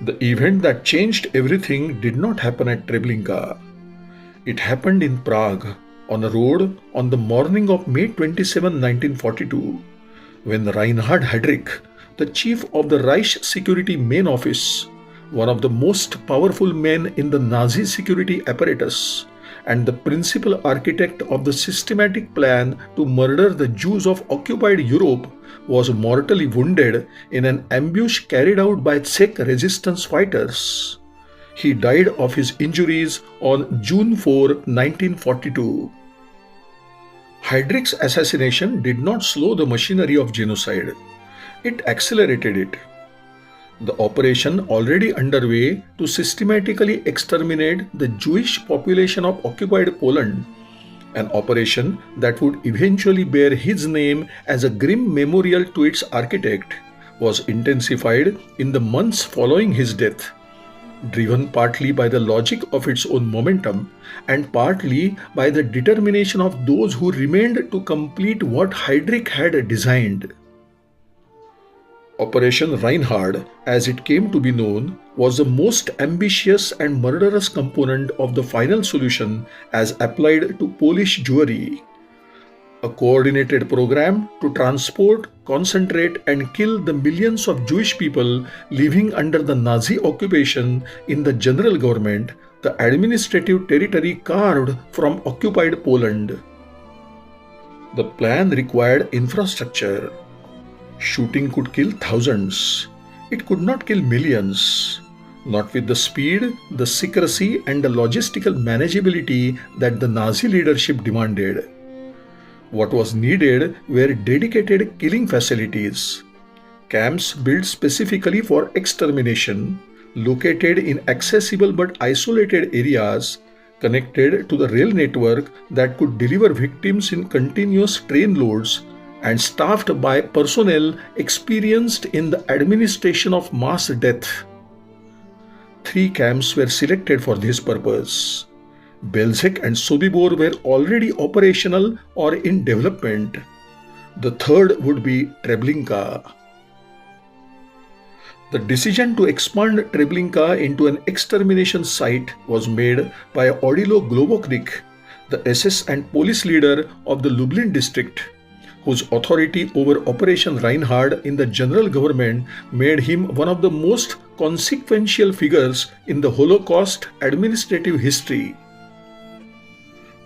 The event that changed everything did not happen at Treblinka. It happened in Prague, on a road on the morning of May 27, 1942, when Reinhard Heydrich, the chief of the Reich Security Main Office, one of the most powerful men in the Nazi security apparatus, and the principal architect of the systematic plan to murder the Jews of occupied Europe, was mortally wounded in an ambush carried out by Czech resistance fighters. He died of his injuries on June 4, 1942. Heydrich's assassination did not slow the machinery of genocide. It accelerated it. The operation already underway to systematically exterminate the Jewish population of occupied Poland, an operation that would eventually bear his name as a grim memorial to its architect, was intensified in the months following his death, driven partly by the logic of its own momentum and partly by the determination of those who remained to complete what Heydrich had designed. Operation Reinhard, as it came to be known, was the most ambitious and murderous component of the final solution as applied to Polish Jewry. A coordinated program to transport, concentrate, and kill the millions of Jewish people living under the Nazi occupation in the general government, the administrative territory carved from occupied Poland. The plan required infrastructure. Shooting could kill thousands. It could not kill millions. Not with the speed, the secrecy, and the logistical manageability that the Nazi leadership demanded. What was needed were dedicated killing facilities, camps built specifically for extermination, located in accessible but isolated areas, connected to the rail network that could deliver victims in continuous train loads, and staffed by personnel experienced in the administration of mass death. 3 camps were selected for this purpose. Belzec and Sobibor were already operational or in development. The third would be Treblinka. The decision to expand Treblinka into an extermination site was made by Odilo Globoknik, the SS and police leader of the Lublin district, whose authority over Operation Reinhard in the general government made him one of the most consequential figures in the Holocaust administrative history.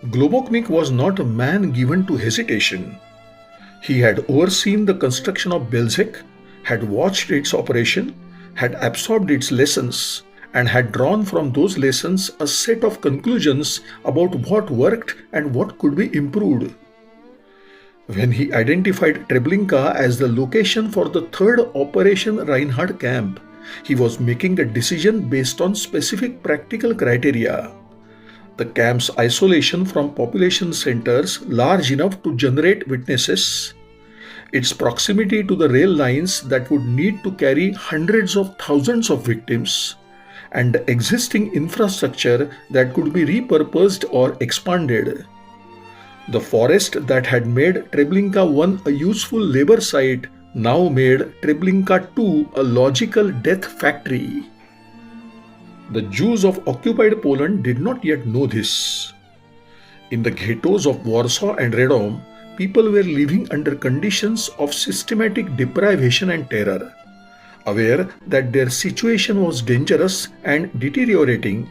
Globoknik was not a man given to hesitation. He had overseen the construction of Belzec, had watched its operation, had absorbed its lessons, and had drawn from those lessons a set of conclusions about what worked and what could be improved. When he identified Treblinka as the location for the third Operation Reinhard camp, he was making a decision based on specific practical criteria. The camp's isolation from population centers large enough to generate witnesses, its proximity to the rail lines that would need to carry hundreds of thousands of victims, and the existing infrastructure that could be repurposed or expanded. The forest that had made Treblinka 1 a useful labor site now made Treblinka 2 a logical death factory. The Jews of occupied Poland did not yet know this. In the ghettos of Warsaw and Radom, people were living under conditions of systematic deprivation and terror. Aware that their situation was dangerous and deteriorating,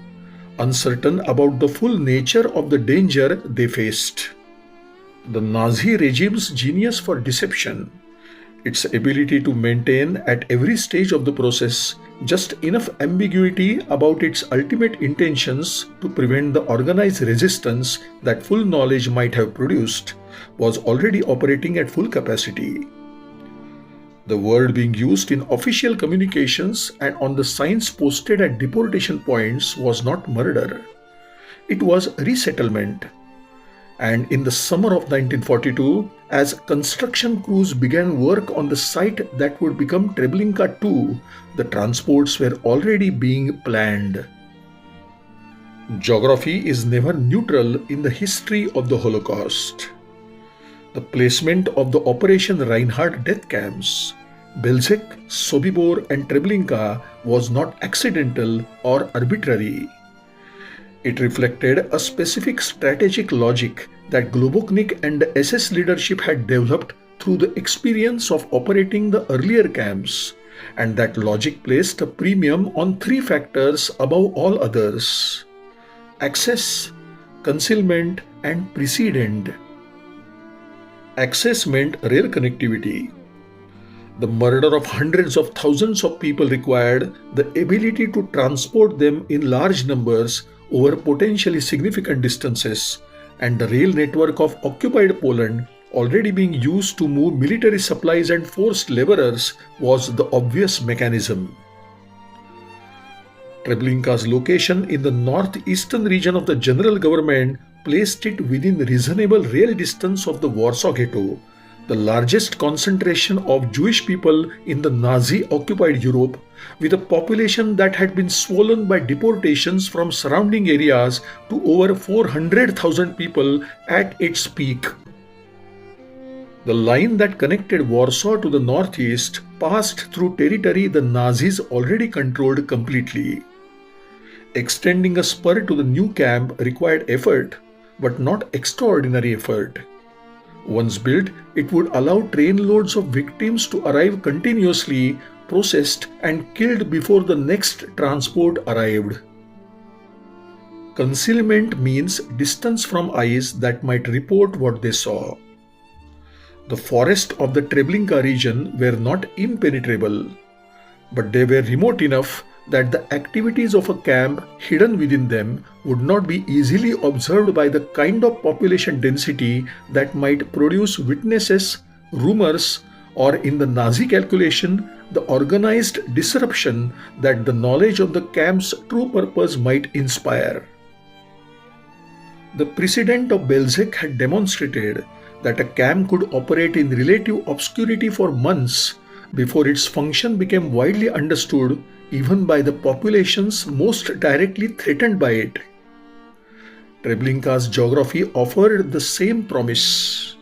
uncertain about the full nature of the danger they faced. The Nazi regime's genius for deception, its ability to maintain at every stage of the process just enough ambiguity about its ultimate intentions to prevent the organized resistance that full knowledge might have produced, was already operating at full capacity. The word being used in official communications and on the signs posted at deportation points was not murder. It was resettlement. And in the summer of 1942, as construction crews began work on the site that would become Treblinka 2, the transports were already being planned. Geography is never neutral in the history of the Holocaust. The placement of the Operation Reinhard death camps, Belzec, Sobibor, and Treblinka was not accidental or arbitrary. It reflected a specific strategic logic that Globoknik and the SS leadership had developed through the experience of operating the earlier camps, and that logic placed a premium on three factors above all others: access, concealment, and precedent. Access meant rail connectivity. The murder of hundreds of thousands of people required the ability to transport them in large numbers over potentially significant distances, and the rail network of occupied Poland, already being used to move military supplies and forced laborers, was the obvious mechanism. Treblinka's location in the northeastern region of the general government placed it within reasonable rail distance of the Warsaw Ghetto, the largest concentration of Jewish people in the Nazi-occupied Europe, with a population that had been swollen by deportations from surrounding areas to over 400,000 people at its peak. The line that connected Warsaw to the northeast passed through territory the Nazis already controlled completely. Extending a spur to the new camp required effort, but not extraordinary effort. Once built, it would allow trainloads of victims to arrive continuously, processed and killed before the next transport arrived. Concealment means distance from eyes that might report what they saw. The forests of the Treblinka region were not impenetrable, but they were remote enough that the activities of a camp hidden within them would not be easily observed by the kind of population density that might produce witnesses, rumors, or in the Nazi calculation, the organized disruption that the knowledge of the camp's true purpose might inspire. The precedent of Belzec had demonstrated that a camp could operate in relative obscurity for months before its function became widely understood even by the populations most directly threatened by it. Treblinka's geography offered the same promise.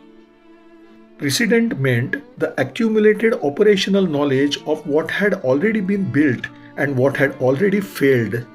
Precedent meant the accumulated operational knowledge of what had already been built and what had already failed,